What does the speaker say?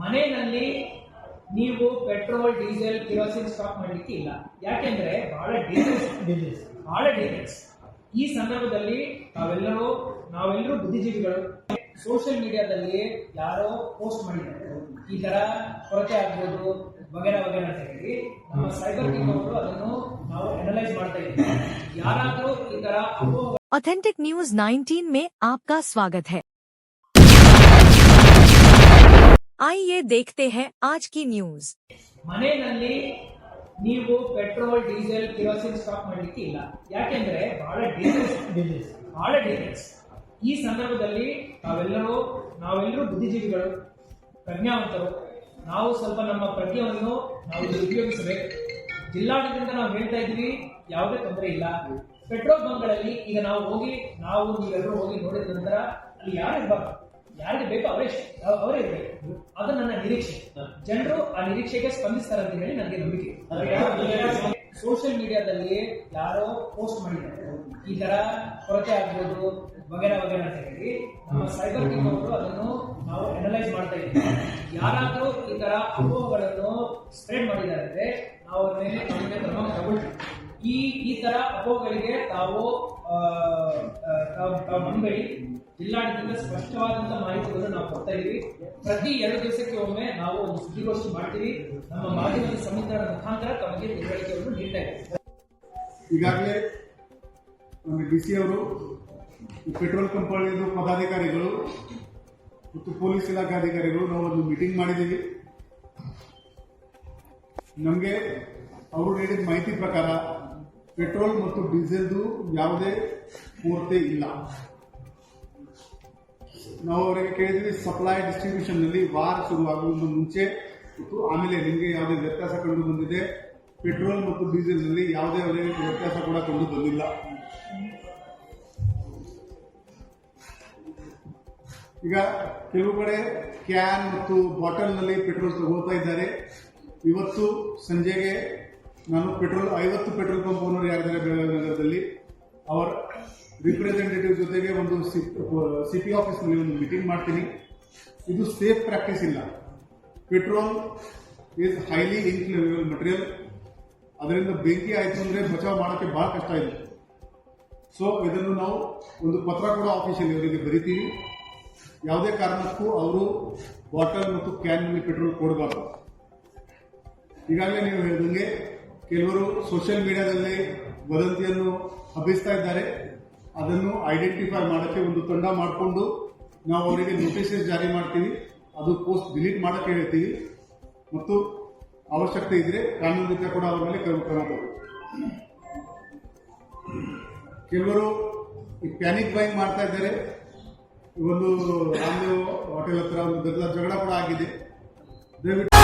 ಮನೆಯಲ್ಲಿ ನೀವು petrol diesel ಕಿರೋಸಿನ್ stock ಮಾಡಲಿಕ್ಕೆ ಇಲ್ಲ. ಯಾಕೆಂದ್ರೆ ಬಹಳ ಡೇಂಜರಸ್. ಈ ಸಂದರ್ಭದಲ್ಲಿ ನಾವೆಲ್ಲರೂ ಬುದ್ಧಿಜೀವಿಗಳು. ಸೋಷಿಯಲ್ ಮೀಡಿಯಾದಲ್ಲಿ ಯಾರೋ ಪೋಸ್ಟ್ ಮಾಡಿದ್ದಾರೆ, ಈ ತರ ಕೊರತೆ ಆಗ್ಬೋದು ವಗೇರಾ ಅಂತ ಹೇಳಿ ನಮ್ಮ ಸೈಬರ್ ಟೀಮ್ ಅವರು ಅದನ್ನು ನಾವು ಅನಲೈಸ್ ಮಾಡ್ತಾ ಇದ್ದೀವಿ. ಯಾರಾದ್ರೂ ಈ ತರ ऑथेंटिक न्यूज 19 में आपका स्वागत है। आइए देखते हैं आज की न्यूज। ಮನೆಯಲ್ಲಿ ನೀವು ಪೆಟ್ರೋಲ್ ಡೀಸೆಲ್ ಕಿರೋಸಿನ್ ಸ್ಟಾಕ್ ಮಾಡಲಿಕ್ಕೆ ಇಲ್ಲ. ಯಾಕೆಂದ್ರೆ ಬಹಳ ಡೇಂಜರಸ್. ಈ ಸಂದರ್ಭದಲ್ಲಿ ನಾವೆಲ್ಲರೂ ಬುದ್ಧಿಜೀವಿಗಳು, ಪ್ರಜ್ಞಾವಂತರು. ನಾವು ಸ್ವಲ್ಪ ನಮ್ಮ ಪ್ರಜ್ಞೆಯನ್ನು ನಾವು ಉಪಯೋಗಿಸಬೇಕು. ಜಿಲ್ಲಾಡಳಿತದಿಂದ ನಾವು ಹೇಳ್ತಾ ಇದ್ವಿ, ಯಾವುದೇ ತೊಂದರೆ ಇಲ್ಲ. ಪೆಟ್ರೋಲ್ ಬಂಕ್ಗಳಲ್ಲಿ ಈಗ ನೀವೆಲ್ಲರೂ ಹೋಗಿ ನೋಡಿದ ನಂತರ ಅಲ್ಲಿ ಯಾರಿಗೆ ಬೇಕೋ ಅವರೇ ಇರಬೇಕು. ಅದು ನನ್ನ ನಿರೀಕ್ಷೆ. ಜನರು ಆ ನಿರೀಕ್ಷೆಗೆ ಸ್ಪಂದಿಸ್ತಾರೆ ಅಂತ ಹೇಳಿ ನನಗೆ ನಂಬಿಕೆ. ಸೋಷಿಯಲ್ ಮೀಡಿಯಾದಲ್ಲಿ ಯಾರೋ ಪೋಸ್ಟ್ ಮಾಡಿದ್ದಾರೆ, ಈ ತರ ಕೊರತೆ ಆಗ್ಬೋದು ವಗೇರಾ ಅಂತ ಹೇಳಿ ನಮ್ಮ ಸೈಬರ್ ಟೀಮ್ ಅವರು ಅದನ್ನು ನಾವು ಅನಲೈಸ್ ಮಾಡ್ತಾ ಇದ್ದೀವಿ. ಯಾರಾದ್ರೂ ಈ ತರ ಅಪೋಹಗಳನ್ನು ಸ್ಪ್ರೆಡ್ ಮಾಡಿದ್ದಾರೆ ನಾವು ಅವ್ರ ಮೇಲೆ ಕ್ರಮ ತಗೊಳ್ತೀವಿ. ಈ ತರ ಅಪೋಹಗಳಿಗೆ ತಾವು ಮುಂಬೈ ಜಿಲ್ಲಾಡಳಿತದಿಂದ ಸ್ಪಷ್ಟವಾದಂತಹ ಮಾಹಿತಿಗಳನ್ನು ನಾವು ಕೊಡ್ತಾ ಇದೀವಿ. ಪ್ರತಿ 2 ದಿವಸಕ್ಕೆ ಒಮ್ಮೆ ನಾವು ಒಂದು ಸುದ್ದಿಗೋಷ್ಠಿ ಮಾಡ್ತೀವಿ. ನಮ್ಮ ಮಾಧ್ಯಮದ ಸಮಿತಿಗಳ ಮುಖಾಂತರ ತಮಗೆ ತಿಳುವಳಿಕೆಯನ್ನು ನೀಡ್ತಾ ಇದ್ದೀವಿ. ಈಗಾಗಲೇ ನಮ್ಮ ಡಿಸಿ ಅವರು ಪೆಟ್ರೋಲ್ ಕಂಪನಿಯ ಪದಾಧಿಕಾರಿಗಳು ಮತ್ತು ಪೊಲೀಸ್ ಇಲಾಖಾಧಿಕಾರಿಗಳು ನಾವು ಒಂದು ಮೀಟಿಂಗ್ ಮಾಡಿದ್ದೀವಿ. ನಮಗೆ ಅವರು ನೀಡಿದ ಮಾಹಿತಿ ಪ್ರಕಾರ ಪೆಟ್ರೋಲ್ ಮತ್ತು ಡೀಸೆಲ್ದು ಯಾವುದೇ ಕೊರತೆ ಇಲ್ಲ. ನಾವು ಅವರಿಗೆ ಕೇಳಿದ್ವಿ, ಸಪ್ಲೈ ಡಿಸ್ಟ್ರಿಬ್ಯೂಷನ್ ನಲ್ಲಿ ವಾರ ಶುರುವಾಗುವ ಮುಂಚೆ ಮತ್ತು ಆಮೇಲೆ ನಿಮಗೆ ಯಾವುದೇ ವ್ಯತ್ಯಾಸ ಕಂಡು ಬಂದಿದೆ. ಪೆಟ್ರೋಲ್ ಮತ್ತು ಡೀಸೆಲ್ ನಲ್ಲಿ ಯಾವುದೇ ವ್ಯತ್ಯಾಸ ಕೂಡ ಕಂಡು ಬಂದಿಲ್ಲ. ಈಗ ಕೆಲವು ಕಡೆ ಕ್ಯಾನ್ ಮತ್ತು ಬಾಟಲ್ ನಲ್ಲಿ ಪೆಟ್ರೋಲ್ ತಗೊಳ್ತಾ ಇದ್ದಾರೆ. ಇವತ್ತು ಸಂಜೆಗೆ ನಾನು 50 ಪೆಟ್ರೋಲ್ ಪಂಪ್ ಓನರ್ ಯಾರಿದ್ದಾರೆ ಬೆಳಗಾವಿ ನಗರದಲ್ಲಿ, ಅವರ ರಿಪ್ರೆಸೆಂಟೇಟಿವ್ ಜೊತೆಗೆ ಒಂದು ಸಿಟಿ ಆಫೀಸ್ ನಲ್ಲಿ ಒಂದು ಮೀಟಿಂಗ್ ಮಾಡ್ತೀನಿ. ಇದು ಸೇಫ್ ಪ್ರಾಕ್ಟೀಸ್ ಇಲ್ಲ. Petrol is highly inflammable material. ಅದರಿಂದ ಬೆಂಕಿ ಆಯ್ತು ಅಂದ್ರೆ ಬಚಾವ್ ಮಾಡೋಕ್ಕೆ ಬಹಳ ಕಷ್ಟ ಇದೆ. ಸೊ ಇದನ್ನು ನಾವು ಒಂದು ಪತ್ರ ಕೂಡ ಆಫೀಸಲ್ಲಿ ಅವರಿಗೆ ಬರಿತೀವಿ. ಯಾವುದೇ ಕಾರಣಕ್ಕೂ ಅವರು ಬಾಟಲ್ ಮತ್ತು ಕ್ಯಾನ್ ನಲ್ಲಿ ಪೆಟ್ರೋಲ್ ಕೊಡಬಾರ್ದು. ಈಗಾಗಲೇ ನೀವು ಹೇಳಿದಂಗೆ ಕೆಲವರು ಸೋಷಿಯಲ್ ಮೀಡಿಯಾದಲ್ಲಿ ವದಂತಿಯನ್ನು ಹಬ್ಬಿಸ್ತಾ ಇದ್ದಾರೆ. ಅದನ್ನು ಐಡೆಂಟಿಫೈ ಮಾಡೋಕ್ಕೆ ಒಂದು ತಂಡ ಮಾಡಿಕೊಂಡು ನಾವು ಅವರಿಗೆ ನೋಟಿಸಸ್ ಜಾರಿ ಮಾಡ್ತೀವಿ. ಅದು ಪೋಸ್ಟ್ ಡಿಲೀಟ್ ಮಾಡೋಕ್ಕೆ ಹೇಳ್ತೀವಿ ಮತ್ತು ಅವಶ್ಯಕತೆ ಇದ್ರೆ ಕಾನೂನು ರೀತ್ಯ ಕೂಡ ಅವರ ಮೇಲೆ ಕ್ರಮ ತಗೊಳ್ತೀವಿ. ಕೆಲವರು ಈ ಪ್ಯಾನಿಕ್ ಬೈಂಗ್ ಮಾಡ್ತಾ ಇದ್ದಾರೆ. ಒಂದು ರಾಮದೇವ್ ಹೋಟೆಲ್ ಹತ್ರ ಒಂದು ಜಗಳ ಕೂಡ ಆಗಿದೆ. ದಯವಿಟ್ಟು